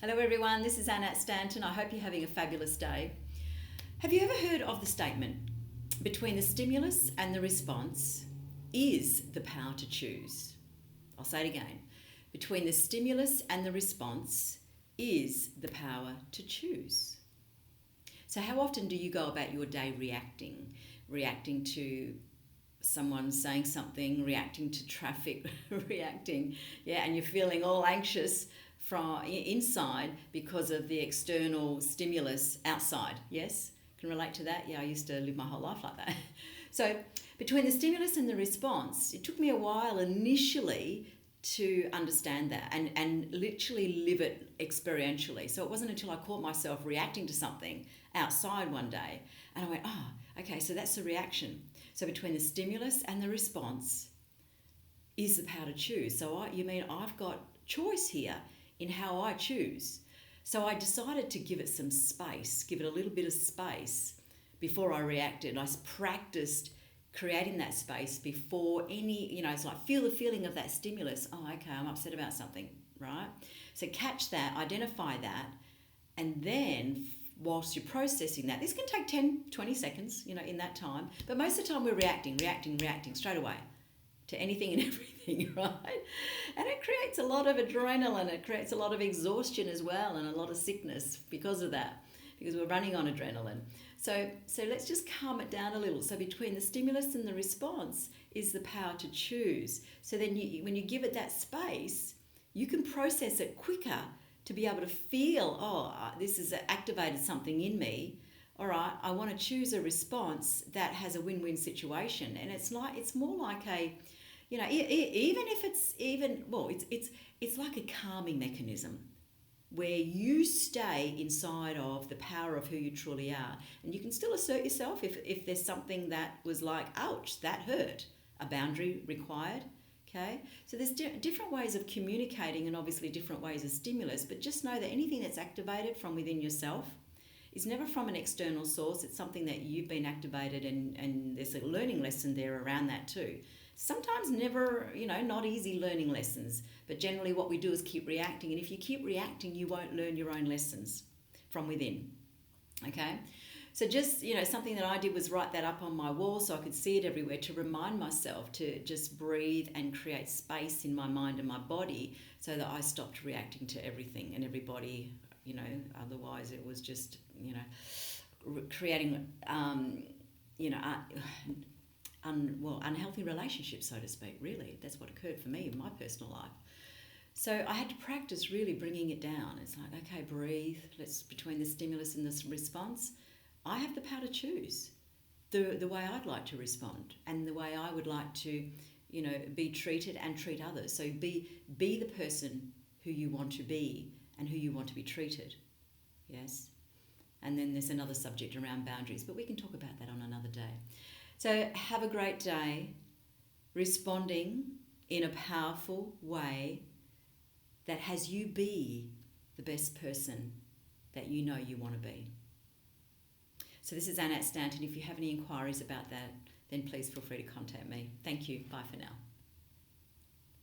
Hello everyone, this is Annette Stanton. I hope you're having a fabulous day. Have you ever heard of the statement, between the stimulus and the response is the power to choose? I'll say it again. Between the stimulus and the response is the power to choose. So how often do you go about your day reacting to someone saying something, reacting to traffic, and you're feeling all anxious from inside because of the external stimulus outside. Yes, can relate to that. Yeah, I used to live my whole life like that. So between the stimulus and the response, it took me a while initially to understand that and literally live it experientially. So it wasn't until I caught myself reacting to something outside one day and I went, okay, so that's the reaction. So between the stimulus and the response is the power to choose. So I've got choice here in how I choose. So I decided to give it some space, give it a little bit of space before I reacted. I practiced creating that space before any, it's like feel the feeling of that stimulus. Oh, okay, I'm upset about something, right? So catch that, identify that, and then whilst you're processing that, this can take 10, 20 seconds, in that time. But most of the time we're reacting straight away to anything and everything, right? And it creates a lot of adrenaline, it creates a lot of exhaustion as well, and a lot of sickness because of that, because we're running on adrenaline. So let's just calm it down a little. So between the stimulus and the response is the power to choose. So then when you give it that space, you can process it quicker to be able to feel, this has activated something in me. All right, I want to choose a response that has a win-win situation. And it's more like a, even if it's like a calming mechanism where you stay inside of the power of who you truly are. And you can still assert yourself if there's something that was like, ouch, that hurt, a boundary required. Okay, so there's different ways of communicating and obviously different ways of stimulus, but just know that anything that's activated from within yourself is never from an external source. It's something that you've been activated, and there's a learning lesson there around that too. Sometimes never, not easy learning lessons, but generally what we do is keep reacting. And if you keep reacting, you won't learn your own lessons from within. Okay? So just, something that I did was write that up on my wall so I could see it everywhere to remind myself to just breathe and create space in my mind and my body so that I stopped reacting to everything and everybody, otherwise it was just, creating, unhealthy relationships, so to speak, really. That's what occurred for me in my personal life. So I had to practice really bringing it down. It's like, okay, breathe. Between the stimulus and the response, I have the power to choose the way I'd like to respond and the way I would like to, be treated and treat others. So be the person who you want to be and who you want to be treated. Yes. And then there's another subject around boundaries, but we can talk about that on another day. So have a great day, responding in a powerful way that has you be the best person that you know you want to be. So this is Annette Stanton. If you have any inquiries about that, then please feel free to contact me. Thank you. Bye for now.